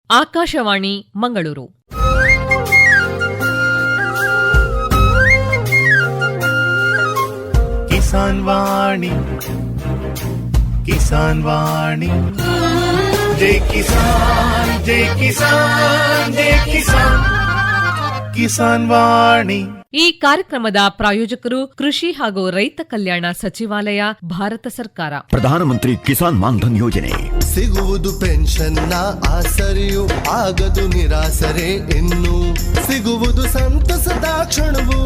ಆಕಾಶವಾಣಿ ಮಂಗಳೂರು. ಕಿಸಾನ್ ವಾಣಿ, ಕಿಸಾನ್ ವಾಣಿ, ಜೈ ಕಿಸಾನ್, ಜೈ ಕಿಸಾನ್, ಜೈ ಕಿಸಾನ್, ಕಿಸಾನ್ ವಾಣಿ. ಈ ಕಾರ್ಯಕ್ರಮದ ಪ್ರಾಯೋಜಕರು ಕೃಷಿ ಹಾಗೂ ರೈತ ಕಲ್ಯಾಣ ಸಚಿವಾಲಯ, ಭಾರತ ಸರ್ಕಾರ. ಪ್ರಧಾನಮಂತ್ರಿ ಕಿಸಾನ್ ಮಾನ್ಧನ್ ಯೋಜನೆ ಸಿಗುವುದು ಪೆನ್ಷನ್ನ ಆಸರೆಯು, ಆಗದು ನಿರಾಸರೆ ಇನ್ನು, ಸಿಗುವುದು ಸಂತಸದ ಕ್ಷಣವು,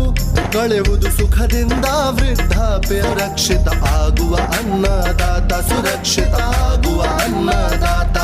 ಕಳೆಯುವುದು ಸುಖದಿಂದ ವೃದ್ಧಾಪ್ಯ ರಕ್ಷಿತ ಆಗುವ ಅನ್ನದಾತ ಸುರಕ್ಷಿತ ಆಗುವ ಅನ್ನದಾತ.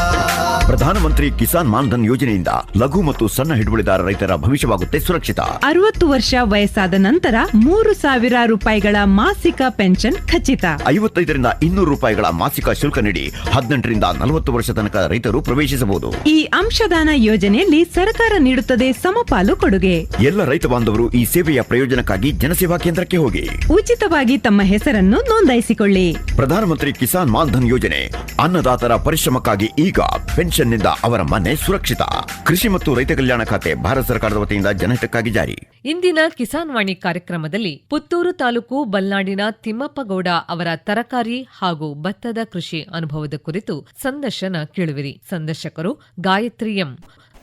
ಪ್ರಧಾನಮಂತ್ರಿ ಕಿಸಾನ್ ಮಾನ್ಧನ್ ಯೋಜನೆಯಿಂದ ಲಘು ಮತ್ತು ಸಣ್ಣ ಹಿಡುವಳಿದಾರ ರೈತರ ಭವಿಷ್ಯವಾಗುತ್ತೆ ಸುರಕ್ಷಿತ. 60 ವರ್ಷ ವಯಸ್ಸಾದ ನಂತರ 3,000 ರೂಪಾಯಿಗಳ ಮಾಸಿಕ ಪೆನ್ಷನ್ ಖಚಿತ. 55ರಿಂದ 200 ರೂಪಾಯಿಗಳ ಮಾಸಿಕ ಶುಲ್ಕ ನೀಡಿ 18ರಿಂದ 40 ವರ್ಷ ತನಕ ರೈತರು ಪ್ರವೇಶಿಸಬಹುದು. ಈ ಅಂಶದಾನ ಯೋಜನೆಯಲ್ಲಿ ಸರ್ಕಾರ ನೀಡುತ್ತದೆ ಸಮಪಾಲು ಕೊಡುಗೆ. ಎಲ್ಲ ರೈತ ಬಾಂಧವರು ಈ ಸೇವೆಯ ಪ್ರಯೋಜನಕ್ಕಾಗಿ ಜನಸೇವಾ ಕೇಂದ್ರಕ್ಕೆ ಹೋಗಿ ಉಚಿತವಾಗಿ ತಮ್ಮ ಹೆಸರನ್ನು ನೋಂದಾಯಿಸಿಕೊಳ್ಳಿ. ಪ್ರಧಾನಮಂತ್ರಿ ಕಿಸಾನ್ ಮಾನ್ಧನ್ ಯೋಜನೆ ಅನ್ನದಾತರ ಪರಿಶ್ರಮಕ್ಕಾಗಿ ಈಗ, ಪೆನ್ಷನ್ನಿಂದ ಅವರ ಮನೆ ಸುರಕ್ಷಿತ. ಕೃಷಿ ಮತ್ತು ರೈತ ಕಲ್ಯಾಣ ಖಾತೆ ಭಾರತ ಸರ್ಕಾರದ ವತಿಯಿಂದ ಜನಹಿತಕ್ಕಾಗಿ ಜಾರಿ. ಇಂದಿನ ಕಿಸಾನ್ ವಾಣಿ ಕಾರ್ಯಕ್ರಮದಲ್ಲಿ ಪುತ್ತೂರು ತಾಲೂಕು ಬಲ್ನಾಡಿನ ತಿಮ್ಮಪ್ಪಗೌಡ ಅವರ ತರಕಾರಿ ಹಾಗೂ ಭತ್ತದ ಕೃಷಿ ಅನುಭವದ ಕುರಿತು ಸಂದರ್ಶನ ಕೇಳುವಿರಿ. ಸಂದರ್ಶಕರು ಗಾಯತ್ರಿ ಎಂ.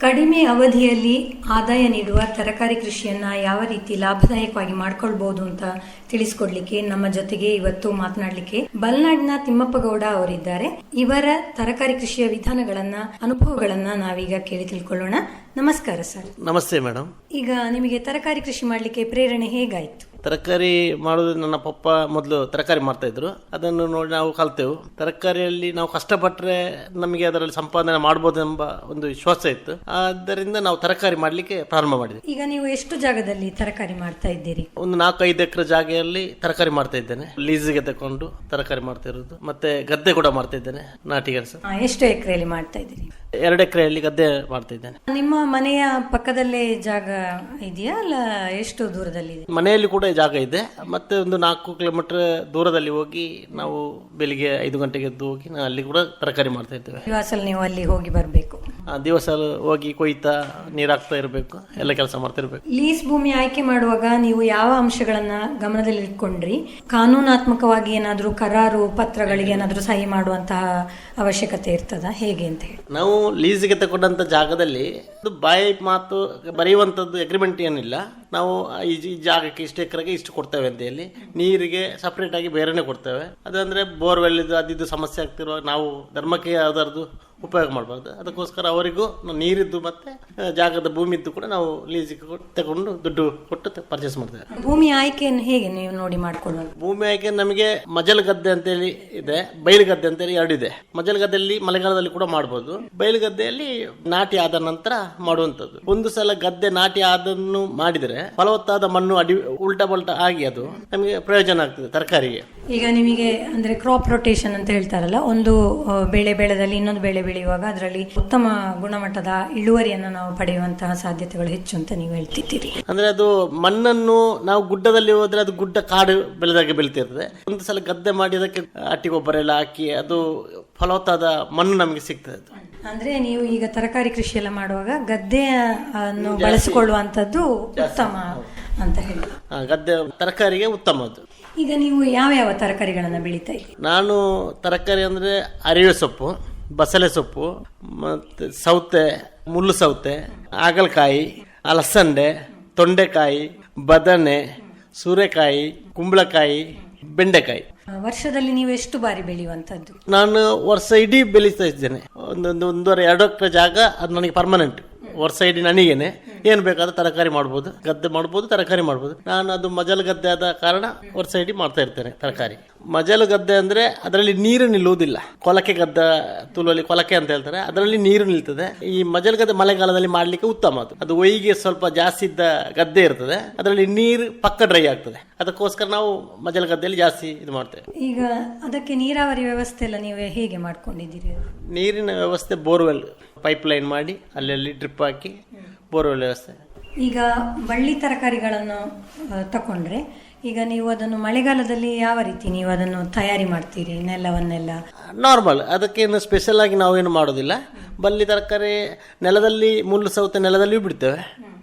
ಕಡಿಮೆ ಅವಧಿಯಲ್ಲಿ ಆದಾಯ ನೀಡುವ ತರಕಾರಿ ಕೃಷಿಯನ್ನ ಯಾವ ರೀತಿ ಲಾಭದಾಯಕವಾಗಿ ಮಾಡ್ಕೊಳ್ಬಹುದು ಅಂತ ತಿಳಿಸ್ಕೊಡ್ಲಿಕ್ಕೆ ನಮ್ಮ ಜೊತೆಗೆ ಇವತ್ತು ಮಾತನಾಡಲಿಕ್ಕೆ ಬಲ್ನಾಡಿನ ತಿಮ್ಮಪ್ಪಗೌಡ ಅವರಿದ್ದಾರೆ. ಇವರ ತರಕಾರಿ ಕೃಷಿಯ ವಿಧಾನಗಳನ್ನ, ಅನುಭವಗಳನ್ನ ನಾವೀಗ ಕೇಳಿ ತಿಳ್ಕೊಳ್ಳೋಣ. ನಮಸ್ಕಾರ ಸರ್. ನಮಸ್ತೆ ಮೇಡಮ್. ಈಗ ನಿಮಗೆ ತರಕಾರಿ ಕೃಷಿ ಮಾಡ್ಲಿಕ್ಕೆ ಪ್ರೇರಣೆ ಹೇಗಾಯ್ತು? ತರಕಾರಿ ಮಾಡೋದು ನನ್ನ ಪಪ್ಪ ಮೊದಲು ತರಕಾರಿ ಮಾಡ್ತಾ ಇದ್ರು, ಅದನ್ನು ನೋಡಿ ನಾವು ಕಲ್ತೆವು. ತರಕಾರಿಯಲ್ಲಿ ನಾವು ಕಷ್ಟಪಟ್ಟರೆ ನಮಗೆ ಅದರಲ್ಲಿ ಸಂಪಾದನೆ ಮಾಡಬಹುದು ಎಂಬ ಒಂದು ವಿಶ್ವಾಸ ಇತ್ತು. ಆದ್ದರಿಂದ ನಾವು ತರಕಾರಿ ಮಾಡಲಿಕ್ಕೆ ಪ್ರಾರಂಭ ಮಾಡಿದ್ವಿ. ಈಗ ನೀವು ಎಷ್ಟು ಜಾಗದಲ್ಲಿ ತರಕಾರಿ ಮಾಡ್ತಾ ಇದ್ದೀರಿ? ಒಂದು 4-5 ಎಕರೆ ಜಾಗೆಯಲ್ಲಿ ತರಕಾರಿ ಮಾಡ್ತಾ ಇದ್ದೇನೆ. ಲೀಸಿಗೆ ತಕೊಂಡು ತರಕಾರಿ ಮಾಡ್ತಾ ಇರೋದು, ಮತ್ತೆ ಗದ್ದೆ ಕೂಡ ಮಾಡ್ತಾ ಇದ್ದೇನೆ, ನಾಟಿ ಕೆಲಸ. ಎಷ್ಟು ಎಕರೆಯಲ್ಲಿ ಮಾಡ್ತಾ ಇದ್ದೀರಿ? 2 ಎಕರೆಯಲ್ಲಿ ಗದ್ದೆ ಮಾಡ್ತಾ ಇದ್ದೇನೆ. ನಿಮ್ಮ ಮನೆಯ ಪಕ್ಕದಲ್ಲೇ ಜಾಗ ಇದೆಯಾ, ಅಲ್ಲ ಎಷ್ಟು ದೂರದಲ್ಲಿ ಇದೆ? ಮನೆಯಲ್ಲಿ ಕೂಡ ಜಾಗ ಇದೆ, ಮತ್ತೆ ಒಂದು 4 ಕಿಲೋಮೀಟರ್ ದೂರದಲ್ಲಿ ಹೋಗಿ ನಾವು ಬೆಳಿಗ್ಗೆ 5 ಗಂಟೆಗೆ ಎದ್ದು ಹೋಗಿ ನಾವು ಅಲ್ಲಿ ಕೂಡ ತರಕಾರಿ ಮಾಡ್ತಾ ಇದ್ದೇವೆ. ದಿವಸ ನೀವು ಅಲ್ಲಿ ಹೋಗಿ ಬರಬೇಕು? ದಿವಸ ಹೋಗಿ ಕೊಯ್ತಾ ನೀರಾಕ್ತಾ ಇರಬೇಕು, ಎಲ್ಲ ಕೆಲಸ ಮಾಡ್ತಾ ಇರಬೇಕು. ಲೀಸ್ ಭೂಮಿ ಆಯ್ಕೆ ಮಾಡುವಾಗ ನೀವು ಯಾವ ಅಂಶಗಳನ್ನ ಗಮನದಲ್ಲಿ ಇಟ್ಕೊಂಡ್ರಿ? ಕಾನೂನಾತ್ಮಕವಾಗಿ ಏನಾದ್ರೂ ಕರಾರು ಪತ್ರಗಳಿಗೆ ಏನಾದ್ರೂ ಸಹಿ ಮಾಡುವಂತಹ ಅವಶ್ಯಕತೆ ಇರ್ತದ, ಹೇಗೆ ಅಂತ ಹೇಳಿ? ನಾವು ಲೀಸಿಗೆ ತಗೊಂಡಂತ ಜಾಗದಲ್ಲಿ ಬಾಯಿ ಮಾತು ಬರೆಯುವಂತದ್ದು ಅಗ್ರಿಮೆಂಟ್ ಏನಿಲ್ಲ. ನಾವು ಈ ಜಾಗಕ್ಕೆ ಇಷ್ಟು ಎಕರೆಗೆ ಇಷ್ಟು ಕೊಡ್ತೇವೆ ಅಂತ ಹೇಳಿ, ನೀರಿಗೆ ಸಪರೇಟ್ ಆಗಿ ಬೇರೆನೆ ಕೊಡ್ತೇವೆ. ಅದಂದ್ರೆ ಬೋರ್ವೆಲ್ ಅದಿದ್ದು ಸಮಸ್ಯೆ ಆಗ್ತಿರುವಾಗ ನಾವು ಧರ್ಮಕ್ಕೆ ಅದರದ್ದು ಉಪಯೋಗ ಮಾಡಬಾರ್ದು. ಅದಕ್ಕೋಸ್ಕರ ಅವರಿಗೂ ನೀರಿದ್ದು ಮತ್ತೆ ಜಾಗದ ಭೂಮಿದ್ದು ಕೂಡ ನಾವು ಲೀಸಿಗೆ ತಗೊಂಡು ದುಡ್ಡು ಕೊಟ್ಟು ಪರ್ಚೇಸ್ ಮಾಡ್ತೇವೆ. ಭೂಮಿ ಆಯ್ಕೆಯನ್ನು ಹೇಗೆ ನೀವು ನೋಡಿ ಮಾಡ್ಕೊಳ್ಳುವಾಗ? ಭೂಮಿ ಆಯ್ಕೆ ನಮಗೆ ಮಜಲು ಗದ್ದೆ ಅಂತೇಳಿ ಇದೆ, ಬಯಲು ಗದ್ದೆ ಅಂತೇಳಿ 2 ಇದೆ. ಮಜಲು ಗದ್ದೆಯಲ್ಲಿ ಮಳೆಗಾಲದಲ್ಲಿ ಕೂಡ ಮಾಡಬಹುದು, ಬಯಲು ಗದ್ದೆಯಲ್ಲಿ ನಾಟಿ ಆದ ನಂತರ ಮಾಡುವಂತದ್ದು. ಒಂದು ಸಲ ಗದ್ದೆ ನಾಟಿ ಆದನ್ನು ಮಾಡಿದರೆ ಫಲವತ್ತಾದ ಮಣ್ಣು ಅಡಿ ಉಲ್ಟಾ ಪಲ್ಟಾ ಆಗಿ ಅದು ನಮಗೆ ಪ್ರಯೋಜನ ಆಗ್ತದೆ ತರಕಾರಿಗೆ. ಈಗ ನಿಮಗೆ ಅಂದ್ರೆ ಕ್ರಾಪ್ ರೊಟೇಷನ್ ಅಂತ ಹೇಳ್ತಾರಲ್ಲ, ಒಂದು ಬೆಳೆ ಬೆಳೆದಲ್ಲಿ ಇನ್ನೊಂದು ಬೆಳೆ ಬೆಳೆಯುವಾಗ ಅದರಲ್ಲಿ ಉತ್ತಮ ಗುಣಮಟ್ಟದ ಇಳುವರಿಯನ್ನು ನಾವು ಪಡೆಯುವಂತಹ ಸಾಧ್ಯತೆಗಳು ಹೆಚ್ಚು ಅಂತ ನೀವು ಹೇಳ್ತಿದ್ದೀರಿ. ಅಂದ್ರೆ ಅದು ಮಣ್ಣನ್ನು ನಾವು ಗುಡ್ಡದಲ್ಲಿ ಹೋದ್ರೆ ಅದು ಗುಡ್ಡ ಕಾಡು ಬೆಳೆದಾಗೆ ಬೆಳಿತಿರ್ತದೆ. ಒಂದು ಸಲ ಗದ್ದೆ ಮಾಡಿ ಅದಕ್ಕೆ ಅಟ್ಟಿ ಗೊಬ್ಬರ ಎಲ್ಲ ಹಾಕಿ ಅದು ಫಲವತ್ತಾದ ಮಣ್ಣು ನಮಗೆ ಸಿಗ್ತದೆ. ಅಂದ್ರೆ ನೀವು ಈಗ ತರಕಾರಿ ಕೃಷಿ ಎಲ್ಲ ಮಾಡುವಾಗ ಗದ್ದೆಯನ್ನು ಬಳಸಿಕೊಳ್ಳುವಂತದ್ದು ಉತ್ತಮ ಅಂತ ಹೇಳಿ? ಗದ್ದೆ ತರಕಾರಿಗೆ ಉತ್ತಮ ಅದು. ಈಗ ನೀವು ಯಾವ ತರಕಾರಿಗಳನ್ನ ಬೆಳೀತಾ ಇದ್ದೀರಿ? ನಾನು ತರಕಾರಿ ಅಂದ್ರೆ ಅರಿವೆ ಸೊಪ್ಪು, ಬಸಳೆ ಸೊಪ್ಪು, ಮತ್ತೆ ಸೌತೆ, ಮುಳ್ಳು ಸೌತೆ, ಹಾಗಲಕಾಯಿ, ಅಲಸಂಡೆ, ತೊಂಡೆಕಾಯಿ, ಬದನೆ, ಸೂರೆಕಾಯಿ, ಕುಂಬಳಕಾಯಿ, ಬೆಂಡೆಕಾಯಿ. ವರ್ಷದಲ್ಲಿ ನೀವು ಎಷ್ಟು ಬಾರಿ ಬೆಳೆಯುವಂತದ್ದು? ನಾನು ವರ್ಷ ಇಡೀ ಬೆಳೀತಾ ಇದ್ದೇನೆ. 1.5-2 ಎಕರೆ ಜಾಗ ಅದು ನನಗೆ ಪರ್ಮನೆಂಟ್. ವರ್ಷ ಇಡೀ ನನಗೇನೆ ಏನು ಬೇಕಾದ್ರೂ ತರಕಾರಿ ಮಾಡ್ಬೋದು, ಗದ್ದೆ ಮಾಡ್ಬೋದು, ತರಕಾರಿ ಮಾಡ್ಬೋದು. ನಾನು ಅದು ಮಜಲು ಗದ್ದೆ ಆದ ಕಾರಣ ವರ್ಷ ಇಡೀ ಮಾಡ್ತಾ ಇರ್ತೇನೆ ತರಕಾರಿ. ಮಜಲು ಗದ್ದೆ ಅಂದ್ರೆ ಅದರಲ್ಲಿ ನೀರು ನಿಲ್ಲುವುದಿಲ್ಲ. ಕೊಲಕೆ ಗದ್ದೆ, ತುಳುವಲ್ಲಿ ಕೊಲಕೆ ಅಂತ ಹೇಳ್ತಾರೆ, ಅದರಲ್ಲಿ ನೀರು ನಿಲ್ತದೆ. ಈ ಮಜಲು ಗದ್ದೆ ಮಳೆಗಾಲದಲ್ಲಿ ಮಾಡ್ಲಿಕ್ಕೆ ಉತ್ತಮ. ಅದು ಒಯ್ಗೆ ಸ್ವಲ್ಪ ಜಾಸ್ತಿ ಇದ್ದ ಗದ್ದೆ ಇರ್ತದೆ, ಅದರಲ್ಲಿ ನೀರು ಪಕ್ಕ ಡ್ರೈ ಆಗ್ತದೆ. ಅದಕ್ಕೋಸ್ಕರ ನಾವು ಮಜಲು ಗದ್ದೆಯಲ್ಲಿ ಜಾಸ್ತಿ ಇದು ಮಾಡ್ತೇವೆ. ಈಗ ಅದಕ್ಕೆ ನೀರಾವರಿ ವ್ಯವಸ್ಥೆ ಎಲ್ಲ ನೀವು ಹೇಗೆ ಮಾಡ್ಕೊಂಡಿದ್ದೀರಿ? ನೀರಿನ ವ್ಯವಸ್ಥೆ ಬೋರ್ವೆಲ್ ಪೈಪ್ ಲೈನ್ ಮಾಡಿ ಅಲ್ಲಲ್ಲಿ ಡ್ರಿಪ್ ಹಾಕಿ ಬೋರ್ವೆಲ್ ವ್ಯವಸ್ಥೆ. ಈಗ ಬಳ್ಳಿ ತರಕಾರಿಗಳನ್ನು ತಕೊಂಡ್ರೆ ಈಗ ನೀವು ಅದನ್ನು ಮಳೆಗಾಲದಲ್ಲಿ ಯಾವ ರೀತಿ ನೀವು ಅದನ್ನು ತಯಾರಿ ಮಾಡ್ತೀರಿ ನೆಲವನ್ನೆಲ್ಲ? ನಾರ್ಮಲ್, ಅದಕ್ಕೇನು ಸ್ಪೆಷಲ್ ಆಗಿ ನಾವೇನು ಮಾಡೋದಿಲ್ಲ. ಬಲ್ಲಿ ತರಕಾರಿ ನೆಲದಲ್ಲಿ, ಮುಳ್ಳು ಸೌತೆ ನೆಲದಲ್ಲಿಯೂ ಬಿಡ್ತೇವೆ.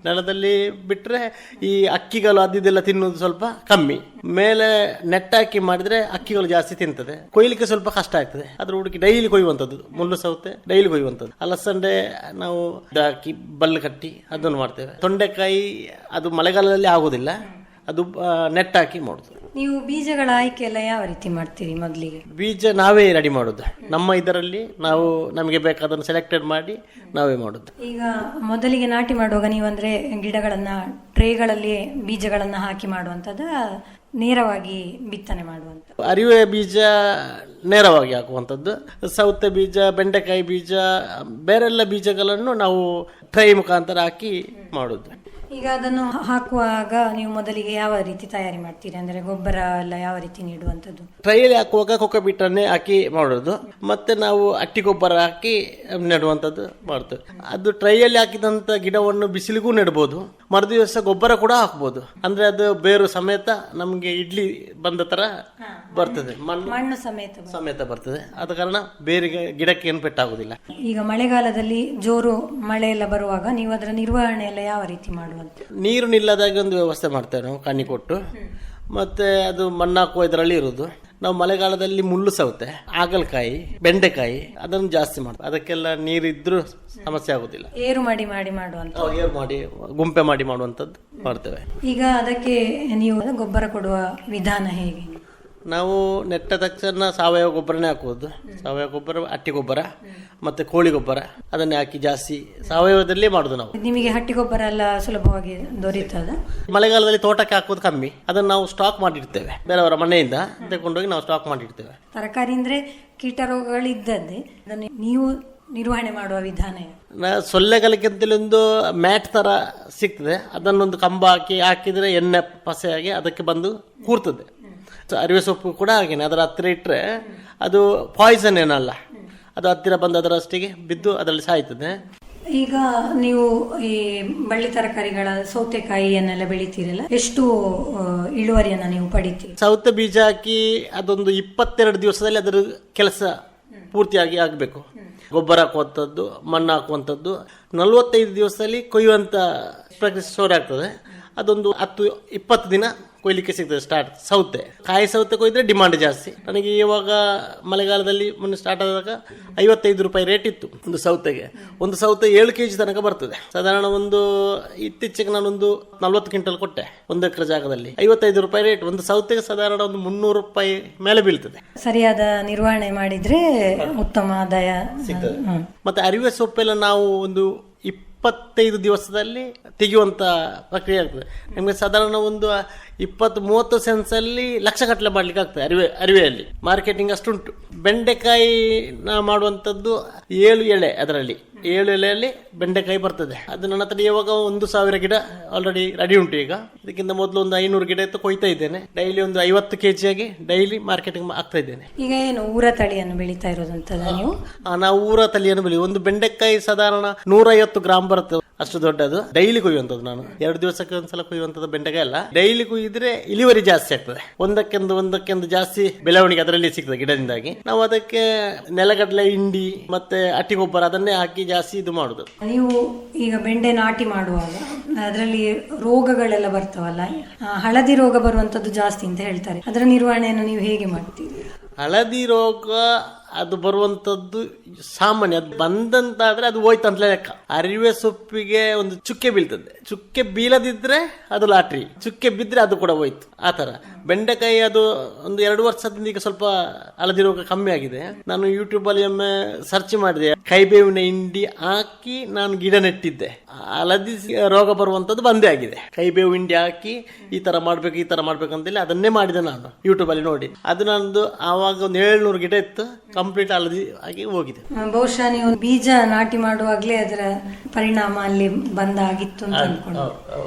ನೆಲದಲ್ಲಿ ಬಿಟ್ಟರೆ ಈ ಅಕ್ಕಿಗಳು ಅದಿದೆಲ್ಲ ತಿನ್ನೋದು ಸ್ವಲ್ಪ ಕಮ್ಮಿ. ಮೇಲೆ ನೆಟ್ಟಾಕಿ ಮಾಡಿದ್ರೆ ಅಕ್ಕಿಗಳು ಜಾಸ್ತಿ ತಿಂತದೆ, ಕೊಯ್ಲಿಕ್ಕೆ ಸ್ವಲ್ಪ ಕಷ್ಟ ಆಗ್ತದೆ. ಅದ್ರ ಹುಡುಕಿ ಡೈಲಿ ಕೊಯ್ಯುವಂಥದ್ದು, ಮುಳ್ಳು ಸೌತೆ ಡೈಲಿ ಕೊಯ್ಯುವಂಥದ್ದು. ಅಲಸಂಡೆ ನಾವು ಹಾಕಿ ಬಲ್ಲು ಕಟ್ಟಿ ಅದನ್ನು ಮಾಡ್ತೇವೆ. ತೊಂಡೆಕಾಯಿ ಅದು ಮಳೆಗಾಲದಲ್ಲಿ ಆಗೋದಿಲ್ಲ, ಅದು ನೆಟ್ ಹಾಕಿ ಮಾಡುದು. ನೀವು ಬೀಜಗಳ ಆಯ್ಕೆ ಎಲ್ಲ ಯಾವ ರೀತಿ ಮಾಡ್ತೀರಿ? ಮೊದಲಿಗೆ ಬೀಜ ನಾವೇ ರೆಡಿ ಮಾಡೋದು. ನಮ್ಮ ಇದರಲ್ಲಿ ನಾವು ನಮಗೆ ಬೇಕಾದನ್ನು ಸೆಲೆಕ್ಟೆಡ್ ಮಾಡಿ ನಾವೇ ಮಾಡೋದು. ಈಗ ಮೊದಲಿಗೆ ನಾಟಿ ಮಾಡುವಾಗ ನೀವಂದ್ರೆ ಗಿಡಗಳನ್ನ ಟ್ರೇಗಳಲ್ಲಿ ಬೀಜಗಳನ್ನ ಹಾಕಿ ಮಾಡುವಂತದ, ನೇರವಾಗಿ ಬಿತ್ತನೆ ಮಾಡುವಂತ? ಅರಿವೆ ಬೀಜ ನೇರವಾಗಿ ಹಾಕುವಂಥದ್ದು. ಸೌತೆ ಬೀಜ, ಬೆಂಡೆಕಾಯಿ ಬೀಜ, ಬೇರೆಲ್ಲ ಬೀಜಗಳನ್ನು ನಾವು ಟ್ರೈ ಮುಖಾಂತರ ಹಾಕಿ ಮಾಡೋದು. ಈಗ ಅದನ್ನು ಹಾಕುವಾಗ ನೀವು ಮೊದಲಿಗೆ ಯಾವ ರೀತಿ ತಯಾರಿ ಮಾಡ್ತೀರಿ? ಅಂದ್ರೆ ಗೊಬ್ಬರ ಎಲ್ಲ ಯಾವ ರೀತಿ ನೀಡುವಂಥದ್ದು? ಟ್ರೈಯಲ್ಲಿ ಹಾಕುವಾಗ ಕೊಕೊಬಿಟನ್ನೇ ಹಾಕಿ ಮಾಡೋದು, ಮತ್ತೆ ನಾವು ಅಟ್ಟಿ ಗೊಬ್ಬರ ಹಾಕಿ ನೆಡುವಂಥದ್ದು ಮಾಡ್ತೇವೆ. ಅದು ಟ್ರೈಯಲ್ಲಿ ಹಾಕಿದಂಥ ಗಿಡವನ್ನು ಬಿಸಿಲಿಗೂ ನೆಡ್ಬೋದು, ಮರುದಿವಸ ಗೊಬ್ಬರ ಕೂಡ ಹಾಕ್ಬೋದು. ಅಂದ್ರೆ ಅದು ಬೇರು ಸಮೇತ ನಮಗೆ ಇಡ್ಲಿ ಬಂದ ತರ ಬರ್ತದೆ, ಮಣ್ಣು ಸಮೇತ ಬರ್ತದೆ. ಆದ ಕಾರಣ ಬೇರೆ ಗಿಡಕ್ಕೆ ಏನು ಪೆಟ್ಟಾಗುದಿಲ್ಲ. ಈಗ ಮಳೆಗಾಲದಲ್ಲಿ ಜೋರು ಮಳೆ ಎಲ್ಲ ಬರುವಾಗ ನೀವು ಅದರ ನಿರ್ವಹಣೆ ಎಲ್ಲ ಯಾವ ರೀತಿ ಮಾಡುವಂತ? ನೀರು ನಿಲ್ಲದಾಗಿ ಒಂದು ವ್ಯವಸ್ಥೆ ಮಾಡ್ತೇವೆ ನಾವು, ಕಣ್ಣಿ ಕೊಟ್ಟು. ಮತ್ತೆ ಅದು ಮಣ್ಣಾಕುವ ಇದರಲ್ಲಿ ಇರುವುದು. ನಾವು ಮಳೆಗಾಲದಲ್ಲಿ ಮುಳ್ಳು ಸೌತೆ, ಹಾಗಲಕಾಯಿ, ಬೆಂಡೆಕಾಯಿ ಅದನ್ನು ಜಾಸ್ತಿ ಮಾಡ್ತೇವೆ. ಅದಕ್ಕೆಲ್ಲ ನೀರಿದ್ರೂ ಸಮಸ್ಯೆ ಆಗುದಿಲ್ಲ. ಏರು ಮಾಡಿ ಮಾಡುವಂತ, ಏರು ಮಾಡಿ ಗುಂಪೆ ಮಾಡಿ ಮಾಡುವಂಥದ್ದು ಮಾಡ್ತೇವೆ. ಈಗ ಅದಕ್ಕೆ ನೀವು ಗೊಬ್ಬರ ಕೊಡುವ ವಿಧಾನ ಹೇಗೆ? ನಾವು ನೆಟ್ಟ ತಕ್ಷಣ ಸಾವಯವ ಗೊಬ್ಬರನೇ ಹಾಕುವುದು. ಸಾವಯವ ಗೊಬ್ಬರ, ಹಟ್ಟಿ ಗೊಬ್ಬರ ಮತ್ತೆ ಕೋಳಿ ಗೊಬ್ಬರ ಅದನ್ನೇ ಹಾಕಿ ಜಾಸ್ತಿ ಸಾವಯವದಲ್ಲೇ ಮಾಡುದು ನಾವು. ನಿಮಗೆ ಹಟ್ಟಿ ಗೊಬ್ಬರ ಎಲ್ಲ ಸುಲಭವಾಗಿ ದೊರೆಯುತ್ತದೆ? ಮಳೆಗಾಲದಲ್ಲಿ ತೋಟಕ್ಕೆ ಹಾಕುವುದು ಕಮ್ಮಿ, ಅದನ್ನು ನಾವು ಸ್ಟಾಕ್ ಮಾಡಿರ್ತೇವೆ. ಬೇರೆಯವರ ಮನೆಯಿಂದ ತಗೊಂಡೋಗಿ ನಾವು ಸ್ಟಾಕ್ ಮಾಡಿರ್ತೇವೆ. ತರಕಾರಿ ಅಂದ್ರೆ ಕೀಟ ರೋಗಗಳಿದ್ದದ್ದೇ, ಅದನ್ನು ನೀವು ನಿರ್ವಹಣೆ ಮಾಡುವ ವಿಧಾನ? ಸೊಳ್ಳೆಗಳಿಗಂತಲೇ ಒಂದು ಮ್ಯಾಟ್ ತರ ಸಿಗ್ತದೆ, ಅದನ್ನೊಂದು ಕಂಬ ಹಾಕಿದ್ರೆ ಎಣ್ಣೆ ಪಸೆಯಾಗಿ ಅದಕ್ಕೆ ಬಂದು ಕೂರ್ತದೆ. ಅರಿವೆ ಸೊಪ್ಪು ಕೂಡ ಹಾಗೇನೆ, ಅದರ ಹತ್ತಿರ ಇಟ್ಟರೆ ಅದು ಪಾಯ್ಸನ್ ಏನಲ್ಲ, ಅದು ಹತ್ತಿರ ಬಂದು ಅದರಷ್ಟಿಗೆ ಬಿದ್ದು ಅದರಲ್ಲಿ ಸಾಯ್ತದೆ. ಈಗ ನೀವು ಈ ಬಳ್ಳಿ ತರಕಾರಿಗಳ ಸೌತೆಕಾಯಿಯನ್ನೆಲ್ಲ ಬೆಳಿತೀರಲ್ಲ, ಎಷ್ಟು ಇಳುವರಿಯನ್ನ ನೀವು ಪಡಿತೀರಿ? ಸೌತೆ ಬೀಜ ಹಾಕಿ ಅದೊಂದು 22 ದಿವಸದಲ್ಲಿ ಅದರ ಕೆಲಸ ಪೂರ್ತಿಯಾಗಿ ಆಗಬೇಕು. ಗೊಬ್ಬರ ಹಾಕುವಂಥದ್ದು, ಮಣ್ಣು ಹಾಕುವಂಥದ್ದು. 45 ದಿವಸದಲ್ಲಿ ಕೊಯ್ಯುವಂಥ ಪ್ರಕ್ರಿಯೆ ಸ್ಟೋರ್ ಆಗ್ತದೆ. ಅದೊಂದು 10-20 ದಿನ ಕೊಯ್ಲಿಕ್ಕೆ ಸಿಗ್ತದೆ ಸ್ಟಾರ್ಟ್. ಸೌತೆ, ಕಾಯಿ ಸೌತೆ ಕೊಯ್ದ್ರೆ ಡಿಮಾಂಡ್ ಜಾಸ್ತಿ. ನನಗೆ ಇವಾಗ ಮಳೆಗಾಲದಲ್ಲಿ ಮೊನ್ನೆ ಸ್ಟಾರ್ಟ್ ಆದಾಗ 55 ರೂಪಾಯಿ ರೇಟ್ ಇತ್ತು ಒಂದು ಸೌತೆಗೆ. ಒಂದು ಸೌತೆ 7 kg ತನಕ ಬರ್ತದೆ. ಸಾಧಾರಣ ಒಂದು ಇತ್ತೀಚೆಗೆ ನಾನೊಂದು 40 ಕ್ವಿಂಟಲ್ ಕೊಟ್ಟೆ 1 ಎಕರೆ ಜಾಗದಲ್ಲಿ. 55 ರೂಪಾಯಿ ರೇಟ್. ಒಂದು ಸೌತೆಗೆ ಸಾಧಾರಣ ಒಂದು 300 ರೂಪಾಯಿ ಮೇಲೆ ಬೀಳ್ತದೆ. ಸರಿಯಾದ ನಿರ್ವಹಣೆ ಮಾಡಿದ್ರೆ ಉತ್ತಮ ಆದಾಯ ಸಿಗ್ತದೆ. ಮತ್ತೆ ಅರಿವೆ ಸೊಪ್ಪೆಲ್ಲ ನಾವು ಒಂದು 25 ದಿವಸದಲ್ಲಿ ತೆಗೆಯುವಂತ ಪ್ರಕ್ರಿಯೆ ಆಗ್ತದೆ. ನಮಗೆ ಸಾಧಾರಣ ಒಂದು 20-30 ಸೆನ್ಸಲ್ಲಿ ಲಕ್ಷಗಟ್ಟಲೆ ಮಾಡ್ಲಿಕ್ಕೆ ಆಗ್ತದೆ ಅರಿವೆಯಲ್ಲಿ. ಮಾರ್ಕೆಟಿಂಗ್ ಅಷ್ಟುಂಟು. ಬೆಂಡೆಕಾಯಿ ನಾ ಮಾಡುವಂಥದ್ದು 7 ಎಳೆ, ಅದರಲ್ಲಿ 7 ಎಲೆಯಲ್ಲಿ ಬೆಂಡೆಕಾಯಿ ಬರ್ತದೆ. ಅದು ನನ್ನ ಹತ್ರ ಇವಾಗ 1000 ಗಿಡ ಆಲ್ರೆಡಿ ರೆಡಿ ಉಂಟು. ಈಗ ಇದಕ್ಕಿಂತ ಮೊದಲು ಒಂದು 500 ಗಿಡ ಎತ್ತು ಕೊಯ್ತಾ ಇದ್ದೇನೆ. ಡೈಲಿ ಒಂದು 50 kg ಆಗಿ ಡೈಲಿ ಮಾರ್ಕೆಟಿಂಗ್ ಆಗ್ತಾ ಇದ್ದೇನೆ. ಈಗ ಏನು ಊರ ತಳಿಯನ್ನು ಬೆಳೀತಾ ಇರೋದಂತದ ನೀವು? ನಾವು ಊರ ತಳಿಯನ್ನು ಬೆಳಿ. ಒಂದು ಬೆಂಡೆಕಾಯಿ ಸಾಧಾರಣ 150 ಗ್ರಾಮ್ ಬರ್ತದೆ, ಅಷ್ಟು ದೊಡ್ಡದು. ಡೈಲಿ ಕೊಯ್ಯುವಂಥದ್ದು ನಾನು. 2 ದಿವಸಕ್ಕೆ ಒಂದ್ಸಲ ಕೊಯ್ಯುವಂಥದ್ದು ಬೆಂಡೆಕಾಯಿ ಅಲ್ಲ. ಡೈಲಿ ಕೊಯ್ಯಿದ್ರೆ ಇಳುವರಿ ಜಾಸ್ತಿ ಆಗ್ತದೆ. ಒಂದಕ್ಕೊಂದು ಜಾಸ್ತಿ ಬೆಳವಣಿಗೆ ಅದರಲ್ಲಿ ಸಿಗ್ತದೆ ಗಿಡದಿಂದಾಗಿ. ನಾವು ಅದಕ್ಕೆ ನೆಲಗಡಲೆ ಹಿಂಡಿ ಮತ್ತೆ ಅಟ್ಟಿ ಗೊಬ್ಬರ ಅದನ್ನೇ ಹಾಕಿ ಜಾಸ್ತಿ ಇದು ಮಾಡುದು. ನೀವು ಈಗ ಬೆಂಡೆ ನಾಟಿ ಮಾಡುವಾಗ ಅದರಲ್ಲಿ ರೋಗಗಳೆಲ್ಲ ಬರ್ತಾವಲ್ಲ, ಹಳದಿ ರೋಗ ಬರುವಂತದ್ದು ಜಾಸ್ತಿ ಅಂತ ಹೇಳ್ತಾರೆ. ಅದರ ನಿರ್ವಹಣೆಯನ್ನು ನೀವು ಹೇಗೆ ಮಾಡ್ತೀರಿ? ಹಳದಿ ರೋಗ ಅದು ಬರುವಂತದ್ದು ಸಾಮಾನ್ಯ. ಅದು ಬಂದಂತಾದ್ರೆ ಅದು ಹೋಯ್ತಂತಲೇ ಲೆಕ್ಕ. ಅರಿವೆ ಸೊಪ್ಪಿಗೆ ಒಂದು ಚುಕ್ಕೆ ಬೀಳ್ತದೆ. ಚುಕ್ಕೆ ಬೀಳದಿದ್ರೆ ಅದು ಲಾಟ್ರಿ, ಚುಕ್ಕೆ ಬಿದ್ರೆ ಅದು ಕೂಡ ಹೋಯ್ತು. ಆ ತರ ಬೆಂಡೆಕಾಯಿ ಅದು ಒಂದು 2 ವರ್ಷದಿಂದ ಈಗ ಸ್ವಲ್ಪ ಹಳದಿ ರೋಗ ಕಮ್ಮಿ ಆಗಿದೆ. ನಾನು ಯೂಟ್ಯೂಬ್ ಅಲ್ಲಿ ಒಮ್ಮೆ ಸರ್ಚ್ ಮಾಡಿದೆ, ಕೈಬೇವಿನ ಹಿಂಡಿ ಹಾಕಿ ನಾನು ಗಿಡ ನೆಟ್ಟಿದ್ದೆ. ಹಳದಿ ರೋಗ ಬರುವಂತದ್ದು ಬಂದೇ ಆಗಿದೆ. ಕೈಬೇವು ಹಿಂಡಿ ಹಾಕಿ ಈ ತರ ಮಾಡ್ಬೇಕು ಅಂತೇಳಿ ಅದನ್ನೇ ಮಾಡಿದೆ ನಾನು ಯೂಟ್ಯೂಬ್ ಅಲ್ಲಿ ನೋಡಿ. ಅದು ನಂದು ಆವಾಗ ಒಂದು 700 ಗಿಡ ಇತ್ತು, ಕಂಪ್ಲೀಟ್ ಹಳದಿ ಆಗಿ ಹೋಗಿದೆ. ಬಹುಶಃ ನೀವು ಬೀಜ ನಾಟಿ ಮಾಡುವಾಗ್ಲೇ ಅದರ ಪರಿಣಾಮ ಅಲ್ಲಿ ಬಂದಾಗಿತ್ತು ಅಂತ ಅನ್ಕೊಂಡು.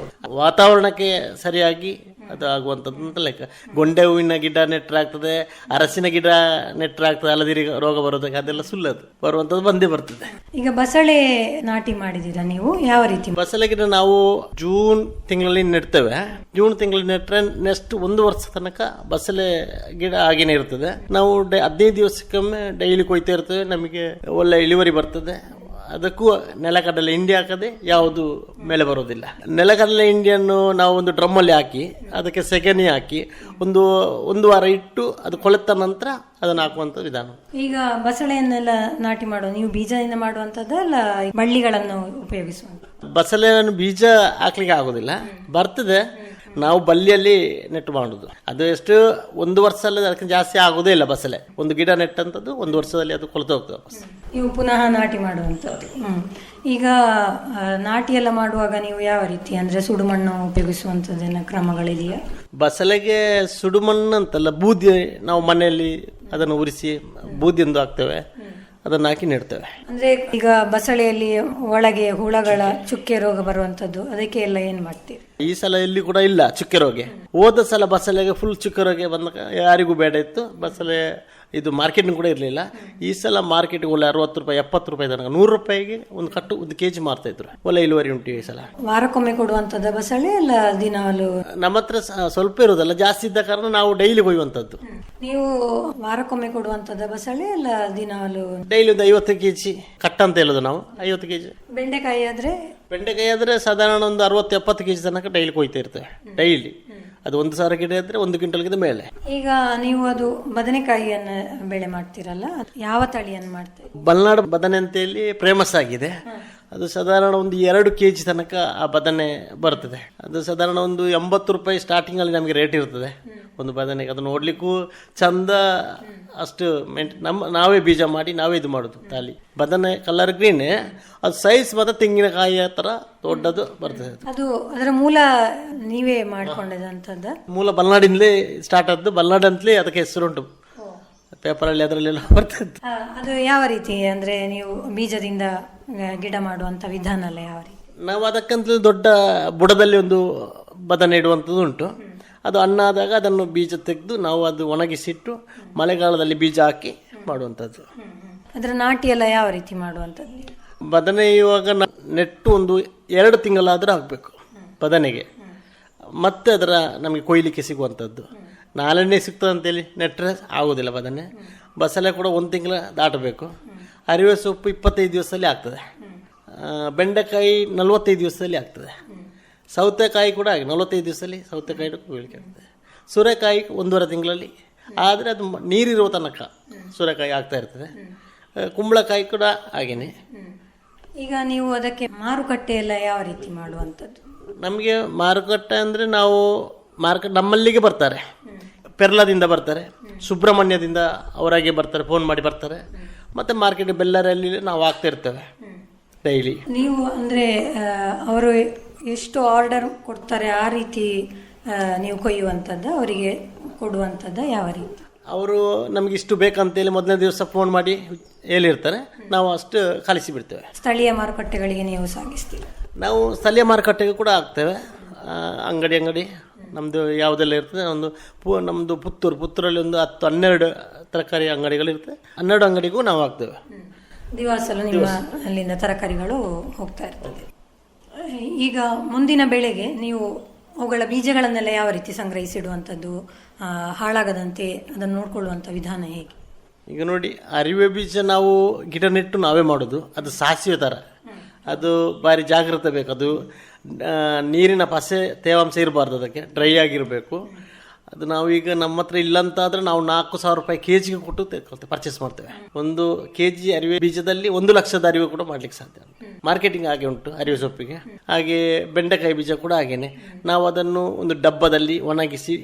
ವಾತಾವರಣಕ್ಕೆ ಸರಿಯಾಗಿ ಅದು ಆಗುವಂಥದ್ದು ಅಂತ ಲೆಕ್ಕ. ಗೊಂಡೆ ಹೂವಿನ ಗಿಡ ನೆಟ್ಟರೆ ಆಗ್ತದೆ, ಅರಸಿನ ಗಿಡ ನೆಟ್ಟರೆ ಆಗ್ತದೆ, ಅಲ್ಲದಿರಿ ರೋಗ ಬರೋದಕ್ಕೆ ಅದೆಲ್ಲ ಸುಳ್ಳದು, ಬರುವಂಥದ್ದು ಬಂದೇ ಬರ್ತದೆ. ಈಗ ಬಸಳೆ ನಾಟಿ ಮಾಡಿದ್ದೀರಾ ನೀವು, ಯಾವ ರೀತಿ? ಬಸಳೆ ಗಿಡ ನಾವು ಜೂನ್ ತಿಂಗಳಲ್ಲಿ ನೆಡ್ತೇವೆ. ಜೂನ್ ತಿಂಗಳಲ್ಲಿ ನೆಟ್ಟರೆ ನೆಕ್ಸ್ಟ್ 1 ವರ್ಷ ತನಕ ಬಸಳೆ ಗಿಡ ಹಾಗೇನೆ ಇರ್ತದೆ. ನಾವು 15 ದಿವಸಕ್ಕೊಮ್ಮೆ ಡೈಲಿ ಕೊಯ್ತಾ ಇರ್ತೇವೆ. ನಮಗೆ ಒಳ್ಳೆ ಇಳುವರಿ ಬರ್ತದೆ. ಅದಕ್ಕೂ ನೆಲಕಡಲೆ ಹಿಂಡಿ ಹಾಕದೆ ಯಾವುದು ಮೇಲೆ ಬರೋದಿಲ್ಲ. ನೆಲಕಡಲೆ ಹಿಂಡಿಯನ್ನು ನಾವು ಒಂದು ಡ್ರಮ್ಮಲ್ಲಿ ಹಾಕಿ ಅದಕ್ಕೆ ಸೆಗಣಿ ಹಾಕಿ ಒಂದು ವಾರ ಇಟ್ಟು ಅದು ಕೊಳೆತ ನಂತರ ಅದನ್ನು ಹಾಕುವಂಥ ವಿಧಾನ. ಈಗ ಬಸಳೆಯನ್ನೆಲ್ಲ ನಾಟಿ ಮಾಡುವ ನೀವು ಬೀಜದಿಂದ ಮಾಡುವಂಥದ್ದು ಅಲ್ಲ ಬಳ್ಳಿಗಳನ್ನು ಉಪಯೋಗಿಸುವಂಥ? ಬಸಳೆಯನ್ನು ಬೀಜ ಹಾಕ್ಲಿಕ್ಕೆ ಆಗೋದಿಲ್ಲ, ಬರ್ತದೆ. ನಾವು ಬಳ್ಳಿಯಲ್ಲಿ ನೆಟ್ಟು ಮಾಡುದು. ಅದು ಎಷ್ಟು 1 ವರ್ಷ ಅಲ್ಲದೆ ಅದಕ್ಕೆ ಜಾಸ್ತಿ ಆಗೋದೇ ಇಲ್ಲ. ಬಸಳೆ ಒಂದು ಗಿಡ ನೆಟ್ಟಂಥದ್ದು 1 ವರ್ಷದಲ್ಲಿ ಅದು ಕೊಳೆತು ಹೋಗ್ತದೆ. ನೀವು ಪುನಃ ನಾಟಿ ಮಾಡುವಂಥದ್ದು. ಈಗ ನಾಟಿ ಎಲ್ಲ ಮಾಡುವಾಗ ನೀವು ಯಾವ ರೀತಿ ಅಂದರೆ ಸುಡುಮಣ್ಣು ಉಪಯೋಗಿಸುವಂಥದ್ದೇನ ಕ್ರಮಗಳಿದೆಯಾ? ಬಸಳೆಗೆ ಸುಡುಮಣ್ಣು ಅಂತಲ್ಲ, ಬೂದಿ ನಾವು ಮನೆಯಲ್ಲಿ ಅದನ್ನು ಉರಿಸಿ ಬೂದಿಯೊಂದು ಹಾಕ್ತೇವೆ, ಅದನ್ನು ಹಾಕಿ ನೆಡ್ತೇವೆ. ಅಂದ್ರೆ ಈಗ ಬಸಳೆಯಲ್ಲಿ ಒಳಗೆ ಹುಳಗಳ ಚುಕ್ಕೆ ರೋಗ ಬರುವಂತದ್ದು, ಅದಕ್ಕೆ ಎಲ್ಲ ಏನ್ ಮಾಡ್ತೀರಿ? ಈ ಸಲ ಎಲ್ಲಿ ಕೂಡ ಇಲ್ಲ ಚುಕ್ಕೆ ರೋಗ. ಹೋದ ಸಲ ಬಸಳೆಗೆ ಫುಲ್ ಚುಕ್ಕೆ ರೋಗ ಬಂದಾಗ ಯಾರಿಗೂ ಬೇಡ ಇತ್ತು. ಬಸಳೆ ಇದು ಮಾರ್ಕೆಟಿಂಗ್ ಕೂಡ ಇರಲಿಲ್ಲ. ಈ ಸಲ ಮಾರ್ಕೆಟ್ಗೆ ಒಳ್ಳೆ 60 ರೂಪಾಯಿ 70 ರೂಪಾಯಿ ತನಕ 100 ರೂಪಾಯಿಗೆ ಒಂದು ಕಟ್ಟು 1 kg ಮಾರ್ತಾ ಇದ್ರು. ಒಳ್ಳೆ ಇಳುವರಿ ಉಂಟು ಈ ಸಲ. ವಾರಕ್ಕೊಮ್ಮೆ ಕೊಡುವಂತದ್ದು ಬಸಳೆ ಅಲ್ಲ ದಿನಾಲು? ನಮ್ಮ ಹತ್ರ ಸ್ವಲ್ಪ ಇರೋದಲ್ಲ, ಜಾಸ್ತಿ ಇದ್ದ ಕಾರಣ ನಾವು ಡೈಲಿ ಕೊಯ್ಯುವಂಥದ್ದು. ನೀವು ವಾರಕ್ಕೊಮ್ಮೆ ಕೊಡುವಂತದ್ದು ಬಸಳೆ ಅಲ್ಲ ದಿನಾಲು? ಡೈಲಿ ಒಂದು 50 kg ಕಟ್ಟ ಅಂತ ಹೇಳೋದು ನಾವು, 50 kg. ಬೆಂಡೆಕಾಯಿ ಆದ್ರೆ ಸಾಧಾರಣ ಒಂದು 60-70 kg ತನಕ ಡೈಲಿ ಕೊಯ್ತಾ ಇರ್ತೇವೆ. ಡೈಲಿ ಅದು 1000 ಗಿಡ ಇದ್ರೆ 1 ಕ್ವಿಂಟಲ್ಗಿಂತ ಮೇಲೆ. ಈಗ ನೀವು ಅದು ಬದನೆಕಾಯಿಯನ್ನ ಬೆಳೆ ಮಾಡ್ತೀರಲ್ಲ, ಯಾವ ತಳಿಯನ್ನು ಮಾಡ್ತೀರಿ? ಮಲೆನಾಡು ಬದನೆ ಅಂತೇಳಿ ಫೇಮಸ್ ಆಗಿದೆ. ಅದು ಸಾಧಾರಣ ಒಂದು 2 kg ತನಕ ಆ ಬದನೆ ಬರ್ತದೆ. ಅದು ಸಾಧಾರಣ ಒಂದು 80 ರೂಪಾಯಿ ಸ್ಟಾರ್ಟಿಂಗ್ ಅಲ್ಲಿ ನಮಗೆ ರೇಟ್ ಇರ್ತದೆ ಒಂದು ಬದನೆಗೆ. ಅದು ನೋಡ್ಲಿಕ್ಕೂ ಚಂದ, ಅಷ್ಟು ನಾವೇ ಬೀಜ ಮಾಡಿ ನಾವೇ ಇದು ಮಾಡೋದು. ತಾಲಿ ಬದನೆ ಕಲರ್ ಗ್ರೀನ್, ಅದು ಸೈಜ್ ಮಾತ್ರ ತೆಂಗಿನಕಾಯಿ ತರ ದೊಡ್ಡದು ಬರ್ತದೆ. ಅದು ಅದರ ಮೂಲ ನೀವೇ ಮಾಡ್ಕೊಂಡದಂತದ್ದ? ಮೂಲ ಮಲೆನಾಡಿನಲ್ಲೇ ಸ್ಟಾರ್ಟ್ ಆದ್ದು, ಮಲೆನಾಡು ಅಂತಲೇ ಅದಕ್ಕೆ ಹೆಸರುಂಟು. ಪೇಪರಲ್ಲಿ ಅದರಲ್ಲೆಲ್ಲ ಬರ್ತದೆ. ಅದು ಯಾವ ರೀತಿ ಅಂದ್ರೆ ನೀವು ಬೀಜದಿಂದ ಗಿಡ ಮಾಡುವಂತ ವಿಧಾನ ಎಲ್ಲ ಯಾವ ರೀತಿ? ನಾವು ಅದಕ್ಕಂತಲೇ ದೊಡ್ಡ ಬುಡದಲ್ಲಿ ಒಂದು ಬದನೆ ಇಡುವಂಥದ್ದು ಉಂಟು. ಅದು ಹಣ್ಣು ಆದಾಗ ಅದನ್ನು ಬೀಜ ತೆಗೆದು ನಾವು ಅದು ಒಣಗಿಸಿಟ್ಟು ಮಳೆಗಾಲದಲ್ಲಿ ಬೀಜ ಹಾಕಿ ಮಾಡುವಂಥದ್ದು. ಅದರ ನಾಟಿ ಎಲ್ಲ ಯಾವ ರೀತಿ ಮಾಡುವಂಥದ್ದು? ಬದನೆ ಇವಾಗ ನೆಟ್ಟು ಒಂದು 2 ತಿಂಗಳಾದರೂ ಆಗಬೇಕು ಬದನೆಗೆ, ಮತ್ತೆ ಅದರ ನಮಗೆ ಕೊಯ್ಲಿಕ್ಕೆ ಸಿಗುವಂಥದ್ದು. 4ನೇ ಸಿಗ್ತದೆ ಅಂತೇಳಿ ನೆಟ್ಟರೆ ಆಗೋದಿಲ್ಲ ಬದನೆ. ಬಸಳೆ ಕೂಡ 1 ತಿಂಗಳು ದಾಟಬೇಕು. ಅರಿವೆ ಸೊಪ್ಪು 25 ದಿವಸದಲ್ಲಿ ಆಗ್ತದೆ. ಬೆಂಡೆಕಾಯಿ 45 ದಿವಸದಲ್ಲಿ ಆಗ್ತದೆ. ಸೌತೆಕಾಯಿ ಕೂಡ ಹಾಗೆ 45 ದಿವಸದಲ್ಲಿ ಸೌತೆಕಾಯಿ ಕೊಯ್ಲಿಕ್ಕೆ ಆಗ್ತದೆ. ಸೂರೆಕಾಯಿ 1.5 ತಿಂಗಳಲ್ಲಿ, ಆದರೆ ಅದು ನೀರಿರುವ ತನಕ ಸೂರೆಕಾಯಿ ಆಗ್ತಾ ಇರ್ತದೆ. ಕುಂಬಳಕಾಯಿ ಕೂಡ ಹಾಗೇನೆ. ಈಗ ನೀವು ಅದಕ್ಕೆ ಮಾರುಕಟ್ಟೆ ಎಲ್ಲ ಯಾವ ರೀತಿ ಮಾಡುವಂಥದ್ದು? ನಮಗೆ ಮಾರುಕಟ್ಟೆ ಅಂದರೆ ನಾವು ಮಾರ್ಕೆಟ್ ನಮ್ಮಲ್ಲಿಗೆ ಬರ್ತಾರೆ, ಪೆರ್ಲಾದಿಂದ ಬರ್ತಾರೆ, ಸುಬ್ರಹ್ಮಣ್ಯದಿಂದ ಅವರಾಗೆ ಬರ್ತಾರೆ, ಫೋನ್ ಮಾಡಿ ಬರ್ತಾರೆ. ಮತ್ತು ಮಾರ್ಕೆಟ್ ಬೆಲ್ಲರಲ್ಲಿ ನಾವು ಹಾಕ್ತಾ ಇರ್ತೇವೆ ಡೈಲಿ. ನೀವು ಅಂದರೆ ಅವರು ಎಷ್ಟು ಆರ್ಡರ್ ಕೊಡ್ತಾರೆ ಆ ರೀತಿ ನೀವು ಕೊಯ್ಯುವಂಥದ್ದು, ಅವರಿಗೆ ಕೊಡುವಂಥದ್ದು ಯಾವ ರೀತಿ? ಅವರು ನಮಗೆ ಇಷ್ಟು ಬೇಕಂತೇಳಿ ಮೊದಲನೇ ದಿವಸ ಫೋನ್ ಮಾಡಿ ಹೇಳಿರ್ತಾರೆ, ನಾವು ಅಷ್ಟು ಕಳಿಸಿ ಬಿಡ್ತೇವೆ. ಸ್ಥಳೀಯ ಮಾರುಕಟ್ಟೆಗಳಿಗೆ ನೀವು ಸಾಗಿಸ್ತೀವಿ? ನಾವು ಸ್ಥಳೀಯ ಮಾರುಕಟ್ಟೆಗೆ ಕೂಡ ಹಾಕ್ತೇವೆ. ಅಂಗಡಿ ನಮ್ಮದು ಯಾವುದೆಲ್ಲ ಇರ್ತದೆ, ನಮ್ಮದು ಪುತ್ತೂರಲ್ಲಿ ಒಂದು 10-12 ತರಕಾರಿ ಅಂಗಡಿಗಳಿರ್ತದೆ. 12 ಅಂಗಡಿಗೂ ನಾವು ಹಾಕ್ತೇವೆ. ದಿವಸಲು ನಿಮ್ಮ ಅಲ್ಲಿಂದ ತರಕಾರಿಗಳು ಹೋಗ್ತಾ ಇರ್ತದೆ. ಈಗ ಮುಂದಿನ ಬೆಳೆಗೆ ನೀವು ಅವುಗಳ ಬೀಜಗಳನ್ನೆಲ್ಲ ಯಾವ ರೀತಿ ಸಂಗ್ರಹಿಸಿಡುವಂಥದ್ದು, ಹಾಳಾಗದಂತೆ ಅದನ್ನು ನೋಡ್ಕೊಳ್ಳುವಂಥ ವಿಧಾನ ಹೇಗೆ? ಈಗ ನೋಡಿ, ಅರಿವೆ ಬೀಜ ನಾವು ಗಿಡ ನೆಟ್ಟು ನಾವೇ ಮಾಡೋದು. ಅದು ಸಾಸಿವೆ ಥರ, ಅದು ಭಾರಿ ಜಾಗ್ರತೆ ಬೇಕು. ಅದು ನೀರಿನ ಪಸೆ ತೇವಾಂಶ ಇರಬಾರ್ದು, ಅದಕ್ಕೆ ಡ್ರೈ ಆಗಿರಬೇಕು. ಅದು ನಾವು ಈಗ ನಮ್ಮ ಹತ್ರ ಇಲ್ಲಂತಾದ್ರೆ ನಾವು 4,000 ರೂಪಾಯಿ ಕೆಜಿಗೆ ಕೊಟ್ಟು ಪರ್ಚೇಸ್ ಮಾಡ್ತೇವೆ. 1 kg ಅರಿವೆ ಬೀಜದಲ್ಲಿ 1 ಲಕ್ಷದ ಅರಿವೆ ಕೂಡ ಮಾಡ್ಲಿಕ್ಕೆ ಸಾಧ್ಯ. ಮಾರ್ಕೆಟಿಂಗ್ ಹಾಗೆ ಉಂಟು ಅರಿವೆ ಸೊಪ್ಪಿಗೆ. ಹಾಗೆ ಬೆಂಡೆಕಾಯಿ ಬೀಜ ಕೂಡ ಹಾಗೇನೆ. ನಾವು ಅದನ್ನು ಒಂದು ಡಬ್ಬದಲ್ಲಿ ಒಣಗಿಸಿ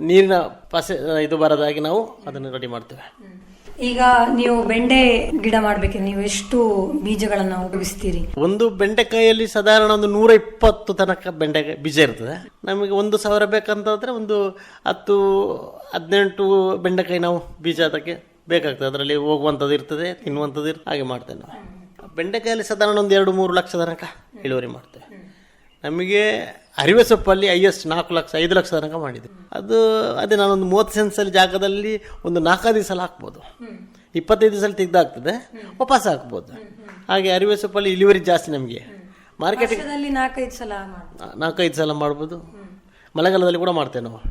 ನೀರಿನ ಪಸೆ ಇದು ಬರದಾಗಿ ನಾವು ಅದನ್ನು ರೆಡಿ ಮಾಡ್ತೇವೆ. ಈಗ ನೀವು ಬೆಂಡೆ ಗಿಡ ಮಾಡ್ಬೇಕು, ನೀವು ಎಷ್ಟು ಬೀಜಗಳನ್ನು ಉಪಯೋಗಿಸ್ತೀರಿ? ಒಂದು ಬೆಂಡೆಕಾಯಿಯಲ್ಲಿ ಸಾಧಾರಣ ಒಂದು 120 ತನಕ ಬೆಂಡೆಕಾಯಿ ಬೀಜ ಇರ್ತದೆ. ನಮಗೆ 1,000 ಬೇಕಂತಂದ್ರೆ ಒಂದು 10-18 ಬೆಂಡೆಕಾಯಿ ನಾವು ಬೀಜ ಅದಕ್ಕೆ ಬೇಕಾಗ್ತದೆ. ಅದರಲ್ಲಿ ಹೋಗುವಂಥದ್ದು ಇರ್ತದೆ, ತಿನ್ನುವಂಥದ್ದು ಇರ್ತದೆ, ಹಾಗೆ ಮಾಡ್ತೇವೆ ನಾವು. ಬೆಂಡೆಕಾಯಲ್ಲಿ ಸಾಧಾರಣ ಒಂದು 2-3 ಲಕ್ಷ ತನಕ ಇಳುವರಿ ಮಾಡ್ತೇವೆ. ನಮಗೆ ಅರಿವೆ ಸೊಪ್ಪಲ್ಲಿ ಹೈಯೆಸ್ಟ್ 4 ಲಕ್ಷ 5 ಲಕ್ಷ ತನಕ ಮಾಡಿದೆ. ಅದು ಅದೇ ನಾನೊಂದು 30 ಸೆನ್ಸಲ್ಲಿ ಜಾಗದಲ್ಲಿ ಒಂದು 4 ದಿವಸ ಹಾಕ್ಬೋದು, 25 ದಿವಸ ತೆಗೆದಾಗ್ತದೆ, ವಾಪಸ್ ಹಾಕ್ಬೋದು. ಹಾಗೆ ಅರಿವೆ ಸೊಪ್ಪಲ್ಲಿ ಇಳುವರಿ ಜಾಸ್ತಿ ನಮಗೆ. ಮಾರ್ಕೆಟಿಗೆ 4-5 ಸಲ ಮಾಡ್ಬೋದು. ಮಳೆಗಾಲದಲ್ಲಿ ಕೂಡ ಮಾಡ್ತೇವೆ ನಾವು.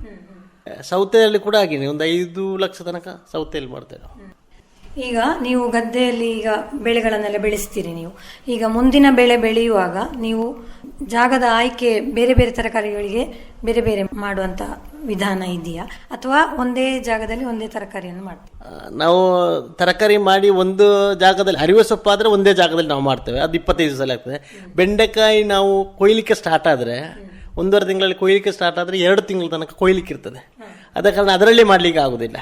ಸೌತೆಯಲ್ಲಿ ಕೂಡ ಹಾಗೇನೆ ಒಂದು 5 ಲಕ್ಷ ತನಕ ಸೌತೆಯಲ್ಲಿ ಮಾಡ್ತೇವೆ ನಾವು. ಈಗ ನೀವು ಗದ್ದೆಯಲ್ಲಿ ಈಗ ಬೆಳೆಗಳನ್ನೆಲ್ಲ ಬೆಳೆಸ್ತೀರಿ. ನೀವು ಈಗ ಮುಂದಿನ ಬೆಳೆ ಬೆಳೆಯುವಾಗ ನೀವು ಜಾಗದ ಆಯ್ಕೆ ಬೇರೆ ಬೇರೆ ತರಕಾರಿಗಳಿಗೆ ಬೇರೆ ಬೇರೆ ಮಾಡುವಂತ ವಿಧಾನ ಇದೆಯಾ, ಅಥವಾ ಒಂದೇ ಜಾಗದಲ್ಲಿ ಒಂದೇ ತರಕಾರಿಯನ್ನು ಮಾಡ್ತೀವಿ? ನಾವು ತರಕಾರಿ ಮಾಡಿ ಒಂದು ಜಾಗದಲ್ಲಿ, ಅರಿವೆ ಸೊಪ್ಪು ಆದರೆ ಒಂದೇ ಜಾಗದಲ್ಲಿ ನಾವು ಮಾಡ್ತೇವೆ, ಅದು 25 ಸಲ ಆಗ್ತದೆ. ಬೆಂಡೆಕಾಯಿ ನಾವು ಕೊಯ್ಲಿಕ್ಕೆ ಸ್ಟಾರ್ಟ್ ಆದರೆ 1.5 ತಿಂಗಳಲ್ಲಿ ಕೊಯ್ಲಿಕ್ಕೆ ಸ್ಟಾರ್ಟ್ ಆದರೆ 2 ತಿಂಗಳ ತನಕ ಕೊಯ್ಲಿಕ್ಕೆ ಇರ್ತದೆ. ಅದ ಕಾರಣ ಅದರಲ್ಲಿ ಮಾಡಲಿಕ್ಕೆ ಆಗೋದಿಲ್ಲ,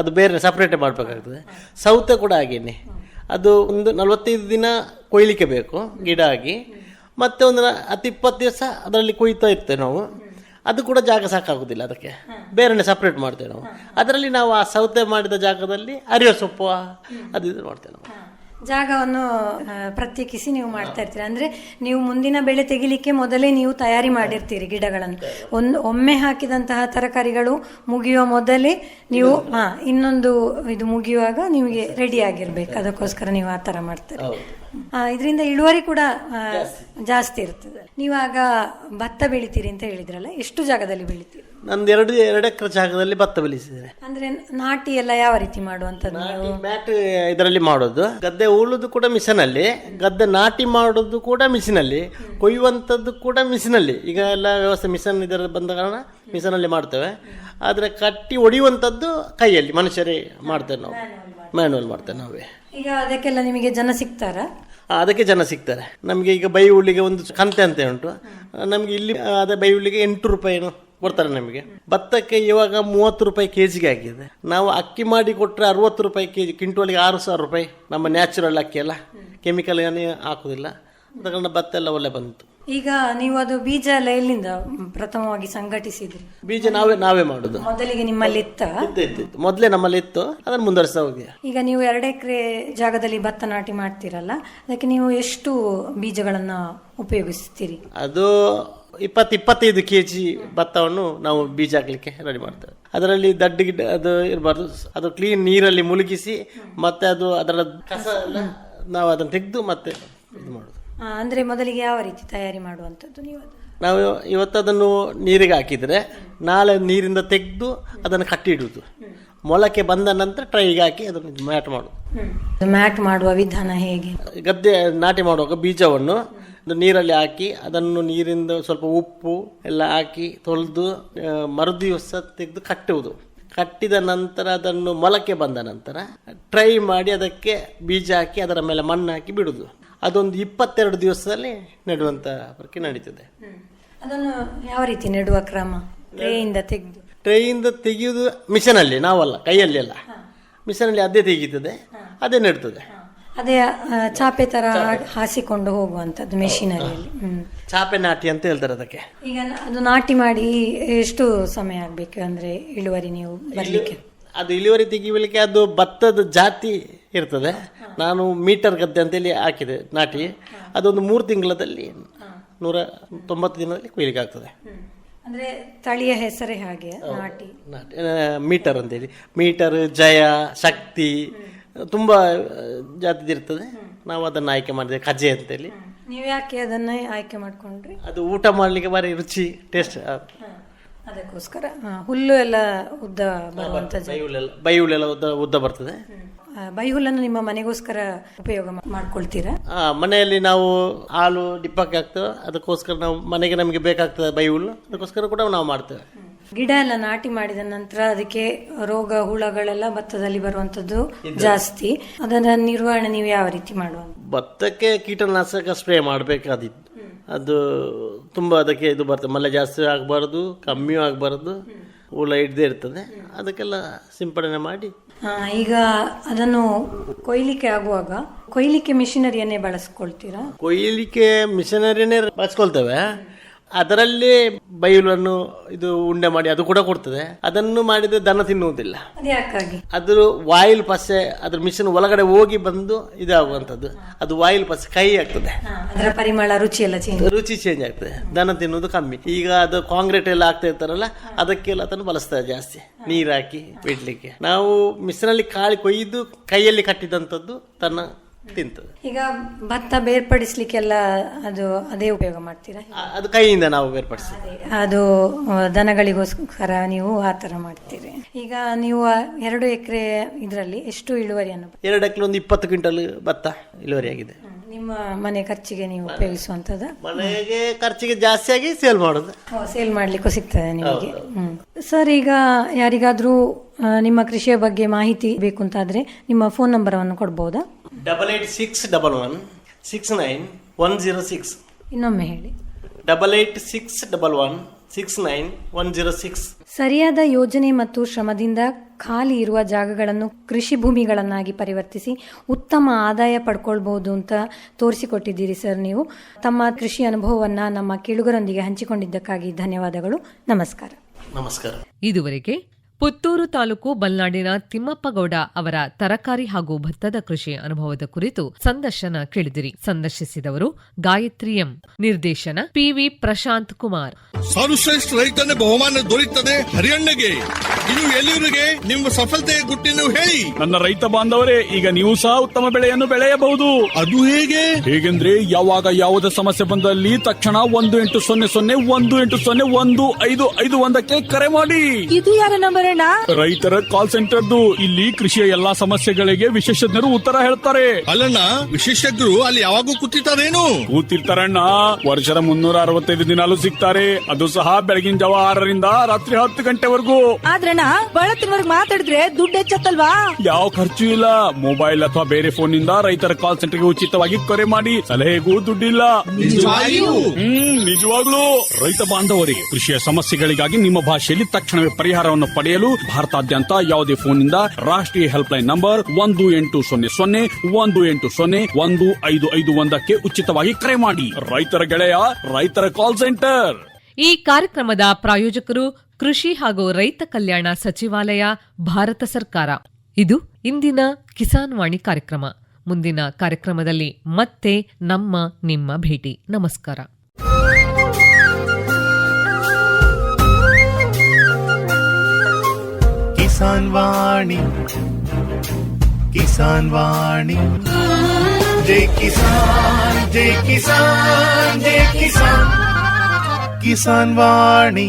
ಅದು ಬೇರೆ ಸಪ್ರೇಟೇ ಮಾಡಬೇಕಾಗ್ತದೆ. ಸೌತೆ ಕೂಡ ಹಾಗೇನೆ, ಅದು ಒಂದು 45 ದಿನ ಕೊಯ್ಲಿಕ್ಕೆ ಬೇಕು ಗಿಡ ಆಗಿ, ಮತ್ತೆ ಒಂದು 10-20 ದಿವಸ ಅದರಲ್ಲಿ ಕೊಯ್ತಾ ಇರ್ತೇವೆ ನಾವು. ಅದು ಕೂಡ ಜಾಗ ಸಾಕಾಗೋದಿಲ್ಲ, ಅದಕ್ಕೆ ಬೇರೆನೆ ಸಪ್ರೇಟ್ ಮಾಡ್ತೇವೆ ನಾವು. ಅದರಲ್ಲಿ ನಾವು ಆ ಸೌತೆ ಮಾಡಿದ ಜಾಗದಲ್ಲಿ ಅರಿವೆ ಸೊಪ್ಪು ಅದು ಇದು ಮಾಡ್ತೇವೆ ನಾವು. ಜಾಗವನ್ನು ಪ್ರತ್ಯೇಕಿಸಿ ನೀವು ಮಾಡ್ತಾ ಇರ್ತೀರಿ. ಅಂದ್ರೆ ನೀವು ಮುಂದಿನ ಬೆಳೆ ತೆಗಿಲಿಕ್ಕೆ ಮೊದಲೇ ನೀವು ತಯಾರಿ ಮಾಡಿರ್ತೀರಿ ಗಿಡಗಳನ್ನು. ಒಮ್ಮೆ ಹಾಕಿದಂತಹ ತರಕಾರಿಗಳು ಮುಗಿಯುವ ಮೊದಲೇ ನೀವು ಇನ್ನೊಂದು ಇದು ಮುಗಿಯುವಾಗ ನಿಮಗೆ ರೆಡಿ ಆಗಿರ್ಬೇಕು, ಅದಕ್ಕೋಸ್ಕರ ನೀವು ಆ ತರ ಮಾಡ್ತಾರೆ. ಇದರಿಂದ ಇಳುವರಿ ಕೂಡ ಜಾಸ್ತಿ ಇರ್ತದೆ. ನೀವಾಗ ಭತ್ತ ಬೆಳಿತೀರಿ ಅಂತ ಹೇಳಿದ್ರಲ್ಲ, ಎಷ್ಟು ಜಾಗದಲ್ಲಿ ಬೆಳಿತೀರಿ? ನಂದು 2 ಎಕರೆ ಜಾಗದಲ್ಲಿ ಭತ್ತ ಬೆಳೆಸಿದ್ದೇನೆ. ಅಂದ್ರೆ ನಾಟಿ ಎಲ್ಲ ಯಾವ ರೀತಿ ಮಾಡುವಂತದ್ದು? ಮ್ಯಾಟ್ ಇದರಲ್ಲಿ ಮಾಡೋದು, ಗದ್ದೆ ಉಳುದು ಕೂಡ ಮಿಷನಲ್ಲಿ, ಗದ್ದೆ ನಾಟಿ ಮಾಡೋದು ಕೂಡ ಮಿಷಿನಲ್ಲಿ, ಕೊಯ್ಯುವಂಥದ್ದು ಕೂಡ ಮಿಷಿನಲ್ಲಿ. ಈಗ ಎಲ್ಲ ವ್ಯವಸ್ಥೆ ಮಿಷನ್ ಇದರ ಬಂದ ಕಾರಣ ಮಿಷನಲ್ಲಿ ಮಾಡ್ತೇವೆ. ಆದರೆ ಕಟ್ಟಿ ಹೊಡೆಯುವಂಥದ್ದು ಕೈಯಲ್ಲಿ ಮನುಷ್ಯರೇ ಮಾಡ್ತೇವೆ ನಾವು, ಮ್ಯಾನುವಲ್ ಮಾಡ್ತೇವೆ ನಾವೇ. ಈಗ ಅದಕ್ಕೆಲ್ಲ ನಿಮಗೆ ಜನ ಸಿಗ್ತಾರಾ? ಅದಕ್ಕೆ ಜನ ಸಿಗ್ತಾರೆ ನಮಗೆ. ಈಗ ಬೈ ಹುಲ್ಲಿಗೆ ಒಂದು ಕಂತೆ ಅಂತ ಉಂಟು ನಮಗೆ ಇಲ್ಲಿ, ಅದೇ ಬೈ ಹುಲ್ಲಿಗೆ 8 ರೂಪಾಯಿ ಕೊಡ್ತಾರೆ ನಮಗೆ. ಭತ್ತಕ್ಕೆ ಇವಾಗ 30 ರೂಪಾಯಿ ಕೆಜಿಗೆ ಆಗಿದೆ. ನಾವು ಅಕ್ಕಿ ಮಾಡಿ ಕೊಟ್ಟರೆ 60 ರೂಪಾಯಿ ಕೆಜಿ, ಕ್ವಿಂಟೋಲಿಗೆ 6,000 ರೂಪಾಯಿ. ನಮ್ಮ ನ್ಯಾಚುರಲ್ ಅಕ್ಕಿ ಅಲ್ಲ, ಕೆಮಿಕಲ್ ಏನೇ ಹಾಕುದಿಲ್ಲ, ಅದ ಕಾರಣ ಭತ್ತ ಎಲ್ಲ ಒಳ್ಳೆ ಬಂತು. ಈಗ ನೀವು ಅದು ಬೀಜ ಎಲ್ಲ ಎಲ್ಲಿಂದ ಪ್ರಥಮವಾಗಿ ಸಂಘಟಿಸಿದ್ರಿ? ಬೀಜ ನಾವೇ ಮಾಡುದು. ಮೊದಲಿಗೆ ನಿಮ್ಮಲ್ಲಿ ಇತ್ತು? ಮೊದಲೇ ನಮ್ಮಲ್ಲಿ ಇತ್ತು, ಅದನ್ನು ಮುಂದುವರಿಸ್ತಾ ಹೋಗಿ. ಈಗ ನೀವು 2 ಎಕರೆ ಜಾಗದಲ್ಲಿ ಭತ್ತ ನಾಟಿ ಮಾಡ್ತೀರಲ್ಲ, ಅದಕ್ಕೆ ನೀವು ಎಷ್ಟು ಬೀಜಗಳನ್ನ ಉಪಯೋಗಿಸ್ತೀರಿ? ಅದು 20-25 ಕೆಜಿ ಭತ್ತವನ್ನು ನಾವು ಬೀಜ ಹಾಕ್ಲಿಕ್ಕೆ ರೆಡಿ ಮಾಡ್ತೇವೆ. ಅದರಲ್ಲಿ ದಡ್ಡ ಗಿಡ್ಡ ಅದು ಇರಬಾರ್ದು, ಅದು ಕ್ಲೀನ್ ನೀರಲ್ಲಿ ಮುಳುಗಿಸಿ ಮತ್ತೆ ಅದು ಅದರ ಕಸ ಎಲ್ಲ ನಾವು ಅದನ್ನು ತೆಗೆದು ಮತ್ತೆ ಇದು ಮಾಡೋದು. ಅಂದ್ರೆ ಮೊದಲಿಗೆ ಯಾವ ರೀತಿ ತಯಾರಿ ಮಾಡುವಂಥದ್ದು ನೀವು? ನಾವು ಇವತ್ತು ಅದನ್ನು ನೀರಿಗೆ ಹಾಕಿದರೆ ನಾಳೆ ನೀರಿಂದ ತೆಗೆದು ಅದನ್ನು ಕಟ್ಟಿ ಇಡುವುದು. ಮೊಳಕೆ ಬಂದ ನಂತರ ಟ್ರೈಗೆ ಹಾಕಿ ಅದನ್ನು ಮ್ಯಾಟ್ ಮಾಡುದು. ಮ್ಯಾಟ್ ಮಾಡುವ ವಿಧಾನ ಹೇಗೆ? ಗದ್ದೆ ನಾಟಿ ಮಾಡುವಾಗ ಬೀಜವನ್ನು ನೀರಲ್ಲಿ ಹಾಕಿ ಅದನ್ನು ನೀರಿಂದ ಸ್ವಲ್ಪ ಉಪ್ಪು ಎಲ್ಲ ಹಾಕಿ ತೊಳೆದು ಮರುದಿವಸ ತೆಗೆದು ಕಟ್ಟುವುದು. ಕಟ್ಟಿದ ನಂತರ ಅದನ್ನು ಮೊಳಕೆ ಬಂದ ನಂತರ ಟ್ರೈ ಮಾಡಿ ಅದಕ್ಕೆ ಬೀಜ ಹಾಕಿ ಅದರ ಮೇಲೆ ಮಣ್ಣು ಹಾಕಿ ಬಿಡುವುದು. ಅದೊಂದು 22 ದಿವಸದಲ್ಲಿ ನೆಡುವಂತ ಪ್ರಕ್ರಿಯೆ ನಡೀತದೆ. ಅದನ್ನು ಯಾವ ರೀತಿ ನೆಡುವ ಕ್ರಮ? ಟ್ರೇಯಿಂದ ತೆಗೆಯುವುದು ಮಿಷನಲ್ಲಿ, ನಾವಲ್ಲ, ಕೈಯಲ್ಲಿ ಅಲ್ಲ, ಮಿಷನಲ್ಲಿ ಅದೇ ತೆಗೀತದೆ, ಅದೇ ನೆಡ್ತದೆ. ಅದೇ ಚಾಪೆ ತರ ಹಾಸಿಕೊಂಡು ಹೋಗುವಂತದ್ದು ಮೆಷಿನರಿಯಲ್ಲಿ. ಚಾಪೆ ನಾಟಿ ಅಂತ ಹೇಳ್ತಾರೆ ಅದಕ್ಕೆ. ಈಗ ಅದು ನಾಟಿ ಮಾಡಿ ಎಷ್ಟು ಸಮಯ ಆಗ್ಬೇಕು ಅಂದ್ರೆ ಇಳುವರಿ ನೀವು ಬರ್ಲಿಕ್ಕೆ? ಅದು ಇಳುವರಿ ತೆಗಿಲಿಕ್ಕೆ ಅದು ಭತ್ತದ ಜಾತಿ ಇರ್ತದೆ. ನಾನು ಮೀಟರ್ ಗದ್ದೆ ಅಂತೇಳಿ ಹಾಕಿದೆ ನಾಟಿ. ಅದೊಂದು 3 ತಿಂಗಳಲ್ಲಿ 190 ದಿನದಲ್ಲಿ ಕೊಯ್ಲಿಕ್ಕೆ ಆಗ್ತದೆ. ಅಂದ್ರೆ ತಳಿಯ ಹೆಸರೇ ಹಾಗೆ ನಾಟಿ ಮೀಟರ್ ಅಂತೇಳಿ. ಮೀಟರ್, ಜಯ, ಶಕ್ತಿ, ತುಂಬಾ ಜಾತಿದು ಇರ್ತದೆ. ನಾವು ಅದನ್ನು ಆಯ್ಕೆ ಮಾಡಿದೆ, ಕಜೆ ಅಂತೇಳಿ. ನೀವು ಯಾಕೆ ಅದನ್ನೇ ಆಯ್ಕೆ ಮಾಡ್ಕೊಂಡ್ರಿ? ಅದು ಊಟ ಮಾಡ್ಲಿಕ್ಕೆ ಬಾರಿ ರುಚಿ, ಟೇಸ್ಟ್. ಅದಕ್ಕೋಸ್ಕರ ಹುಲ್ಲು ಎಲ್ಲ ಉದ್ದ ಬರುವಂತ, ಬೈ ಹುಲ್ಲೆಲ್ಲ ಉದ್ದ ಬರ್ತದೆ. ಬೈ ಹುಲ್ಲನ್ನು ನಿಮ್ಮ ಮನೆಗೋಸ್ಕರ ಉಪಯೋಗ ಮಾಡ್ಕೊಳ್ತೀರಾ? ಮನೆಯಲ್ಲಿ ನಾವು ಹಾಲು ಡಿಪ್ಪಕ್ಕೆ ಹಾಕ್ತೇವೆ, ಅದಕ್ಕೋಸ್ಕರ ನಾವು ಮನೆಗೆ ನಮಗೆ ಬೇಕಾಗ್ತದೆ ಬೈ ಹುಲ್ಲು, ಅದಕ್ಕೋಸ್ಕರ ಕೂಡ ನಾವು ಮಾಡ್ತೇವೆ. ಗಿಡ ಎಲ್ಲ ನಾಟಿ ಮಾಡಿದ ನಂತರ ಅದಕ್ಕೆ ರೋಗ ಹುಳಗಳೆಲ್ಲ ಭತ್ತದಲ್ಲಿ ಬರುವಂತದ್ದು ಜಾಸ್ತಿ. ಅದನ್ನ ನಿರ್ವಹಣೆ ನೀವು ಯಾವ ರೀತಿ ಮಾಡುವ? ಭತ್ತಕ್ಕೆ ಕೀಟನಾಶಕ ಸ್ಪ್ರೇ ಮಾಡಬೇಕಾದಿತ್ತು. ಅದು ತುಂಬಾ ಅದಕ್ಕೆ ಇದು ಬರ್ತದೆ, ಮಳೆ ಜಾಸ್ತಿ ಆಗಬಾರ್ದು, ಕಮ್ಮಿಯೂ ಆಗಬಾರ್ದು, ಹುಳ ಹಿಡ್ದೇ ಇರ್ತದೆ. ಅದಕ್ಕೆಲ್ಲ ಸಿಂಪಡಣೆ ಮಾಡಿ. ಈಗ ಅದನ್ನು ಕೊಯ್ಲಿಕ್ಕೆ ಆಗುವಾಗ ಕೊಯ್ಲಿಕ್ಕೆ ಮಿಷಿನರಿಯನ್ನೇ ಬಳಸ್ಕೊಳ್ತೀರಾ? ಕೊಯ್ಲಿಕ್ಕೆ ಮಿಷನರಿನೇ ಬಳಸ್ಕೊಳ್ತೇವೆ. ಅದರಲ್ಲಿ ಬೈಲನ್ನು ಇದು ಉಂಡೆ ಮಾಡಿ ಅದು ಕೂಡ ಕೊಡ್ತದೆ. ಅದನ್ನು ಮಾಡಿದ್ರೆ ದನ ತಿನ್ನುವುದಿಲ್ಲ. ಅದ್ಯಾಕಾಗಿ? ಅದ್ರ ವಾಯಿಲ್ ಪಸೆ ಅದ್ರ ಮಿಷನ್ ಒಳಗಡೆ ಹೋಗಿ ಬಂದು ಇದಾಗುವಂಥದ್ದು. ಅದು ವಾಯಿಲ್ ಪಸೆ ಕೈ ಆಗ್ತದೆ, ಅದರ ಪರಿಮಳ ರುಚಿ ಎಲ್ಲ ರುಚಿ ಚೇಂಜ್ ಆಗ್ತದೆ, ದನ ತಿನ್ನುವುದು ಕಮ್ಮಿ. ಈಗ ಅದು ಕಾಂಕ್ರೀಟ್ ಎಲ್ಲ ಆಗ್ತಾ ಇರ್ತಾರಲ್ಲ, ಅದಕ್ಕೆಲ್ಲ ಅದನ್ನು ಬಳಸ್ತಾರೆ ಜಾಸ್ತಿ, ನೀರು ಹಾಕಿ ಬಿಡ್ಲಿಕ್ಕೆ. ನಾವು ಮಿಷನಲ್ಲಿ ಕಾಳಿ ಕೊಯ್ದು ಕೈಯಲ್ಲಿ ಕಟ್ಟಿದಂಥದ್ದು ತನ್ನ ತಿಂತದೆ. ಈಗ ಭತ್ತ ಬೇರ್ಪಡಿಸ್ಲಿಕ್ಕೆಲ್ಲ ಅದು ಅದೇ ಉಪಯೋಗ ಮಾಡ್ತೀರಾ? ಅದು ಕೈಯಿಂದ ನಾವು ಬೇರ್ಪಡಿಸಿ, ಅದು ದನಗಳಿಗೋಸ್ಕರ ನೀವು ಆ ತರ ಮಾಡ್ತೀರಿ. ಈಗ ನೀವು 2 ಎಕರೆ ಇದರಲ್ಲಿ ಎಷ್ಟು ಇಳುವರಿಯನ್ನು? 2 ಎಕರೆ ಒಂದು 20 ಕ್ವಿಂಟಲ್ ಭತ್ತ ಇಳುವರಿಯಾಗಿದೆ. ನಿಮ್ಮ ಮನೆ ಖರ್ಚಿಗೆ ನೀವು ಉಪಯೋಗಿಸುವಂತದ? ಮನೆಗೆ ಖರ್ಚಿಗೆ ಜಾಸ್ತಿ ಆಗಿ ಸೇಲ್ ಮಾಡೋದು. ಸೇಲ್ ಮಾಡ್ಲಿಕ್ಕೂ ಸಿಗ್ತದೆ ನಿಮಗೆ. ಸರ್, ಈಗ ಯಾರಿಗಾದ್ರೂ ನಿಮ್ಮ ಕೃಷಿಯ ಬಗ್ಗೆ ಮಾಹಿತಿ ಬೇಕು ಅಂತಾದ್ರೆ ನಿಮ್ಮ ಫೋನ್ ನಂಬರನ್ನು ಕೊಡ್ಬೋದಾ? 8861696106. ಇನ್ನೊಮ್ಮೆ ಹೇಳಿ. 8861696106. ಸರಿಯಾದ ಯೋಜನೆ ಮತ್ತು ಶ್ರಮದಿಂದ ಖಾಲಿ ಇರುವ ಜಾಗಗಳನ್ನು ಕೃಷಿ ಭೂಮಿಗಳನ್ನಾಗಿ ಪರಿವರ್ತಿಸಿ ಉತ್ತಮ ಆದಾಯ ಪಡ್ಕೊಳ್ಬಹುದು ಅಂತ ತೋರಿಸಿಕೊಟ್ಟಿದ್ದೀರಿ ಸರ್. ನೀವು ತಮ್ಮ ಕೃಷಿ ಅನುಭವವನ್ನ ನಮ್ಮ ಕೇಳುಗರೊಂದಿಗೆ ಹಂಚಿಕೊಂಡಿದ್ದಕ್ಕಾಗಿ ಧನ್ಯವಾದಗಳು. ನಮಸ್ಕಾರ. ನಮಸ್ಕಾರ. ಇದುವರೆಗೆ ಪುತ್ತೂರು ತಾಲೂಕು ಬಲ್ನಾಡಿನ ತಿಮ್ಮಪ್ಪಗೌಡ ಅವರ ತರಕಾರಿ ಹಾಗೂ ಭತ್ತದ ಕೃಷಿ ಅನುಭವದ ಕುರಿತು ಸಂದರ್ಶನ ಕೇಳಿದಿರಿ. ಸಂದರ್ಶಿಸಿದವರು ಗಾಯತ್ರಿ ಎಂ. ನಿರ್ದೇಶನ ಪಿವಿ ಪ್ರಶಾಂತ್ ಕುಮಾರ್. ಸರ್ವಶ್ರೇಷ್ಠ ರೈತನ ಬಹುಮಾನ ದೊರೆಯುತ್ತದೆ ಹರಿಯಣ್ಣಗೆ. ಇನ್ನು ಎಲ್ಲಿವರೆಗೆ ನಿಮ್ಮ ಸಫಲತೆಯ ಗುಟ್ಟಿನ ಹೇಳಿ. ನನ್ನ ರೈತ ಬಾಂಧವರೇ, ಈಗ ನೀವು ಸಹ ಉತ್ತಮ ಬೆಳೆಯನ್ನು ಬೆಳೆಯಬಹುದು. ಅದು ಹೇಗೆ? ಹೇಗೆಂದ್ರೆ ಯಾವಾಗ ಯಾವುದೇ ಸಮಸ್ಯೆ ಬಂದಲ್ಲಿ ತಕ್ಷಣ 1-800-1801-551 ಕರೆ ಮಾಡಿ. ಇದು ಯಾರ ನಂಬರ್ ಅಣ್ಣ? ರೈತರ ಕಾಲ್ ಸೆಂಟರ್ದು. ಇಲ್ಲಿ ಕೃಷಿಯ ಎಲ್ಲಾ ಸಮಸ್ಯೆಗಳಿಗೆ ವಿಶೇಷಜ್ಞರು ಉತ್ತರ ಹೇಳ್ತಾರೆ. ಅಲ್ಲಣ್ಣ, ವಿಶೇಷಜ್ಞರು ಅಲ್ಲಿ ಯಾವಾಗೂ ಕೂತಿರ್ತಾರೇನು? ಕೂತಿರ್ತಾರಣ್ಣ. ವರ್ಷದ 365 ದಿನಾಲೂ ಸಿಗ್ತಾರೆ. ಅದು ಸಹ ಬೆಳಗಿನ ಜಾವ 6ರಿಂದ ರಾತ್ರಿ 10 ಗಂಟೆವರೆಗೂ. ಆದ್ರಣ್ಣ, ಬಳತ್ತಿನವರೆಗೆ ಮಾತಾಡಿದ್ರೆ ದುಡ್ಡು ಹೆಚ್ಚತ್ತಲ್ವಾ? ಯಾವ ಖರ್ಚು ಇಲ್ಲ. ಮೊಬೈಲ್ ಅಥವಾ ಬೇರೆ ಫೋನ್ ನಿಂದ ರೈತರ ಕಾಲ್ ಸೆಂಟರ್ಗೆ ಉಚಿತವಾಗಿ ಕರೆ ಮಾಡಿ. ಸಲಹೆಗೂ ದುಡ್ಡಿಲ್ಲ. ನಿಜವಾಗ್ಲೂ. ರೈತ ಬಾಂಧವರೇ, ಕೃಷಿಯ ಸಮಸ್ಯೆಗಳಿಗಾಗಿ ನಿಮ್ಮ ಭಾಷೆಯಲ್ಲಿ ತಕ್ಷಣವೇ ಪರಿಹಾರವನ್ನು ಪಡೆಯಲು ಭಾರತಾದ್ಯಂತ ಯಾವುದೇ ಫೋನ್ ನಿಂದ ರಾಷ್ಟ್ರೀಯ ಹೆಲ್ಪ್ ಲೈನ್ ನಂಬರ್ 1-800-1801-1551 ಉಚಿತವಾಗಿ ಕರೆ ಮಾಡಿ. ರೈತರ ಗೆಳೆಯ, ರೈತರ ಕಾಲ್ ಸೆಂಟರ್. ಈ ಕಾರ್ಯಕ್ರಮದ ಪ್ರಾಯೋಜಕರು ಕೃಷಿ ಹಾಗೂ ರೈತ ಕಲ್ಯಾಣ ಸಚಿವಾಲಯ, ಭಾರತ ಸರ್ಕಾರ. ಇದು ಇಂದಿನ ಕಿಸಾನ್ ವಾಣಿ ಕಾರ್ಯಕ್ರಮ. ಮುಂದಿನ ಕಾರ್ಯಕ್ರಮದಲ್ಲಿ ಮತ್ತೆ ನಿಮ್ಮ ಭೇಟಿ. ನಮಸ್ಕಾರ. ಕಿಸಾನ್ ವಾಣಿ, ಕಿಸಾನ್ ವಾಣಿ, ಜೈ ಕಿಸಾನ್, ಜೈ ಕಿಸಾನ್, ಜೈ ಕಿಸಾನ್, ಕಿಸಾನ್ ವಾಣಿ.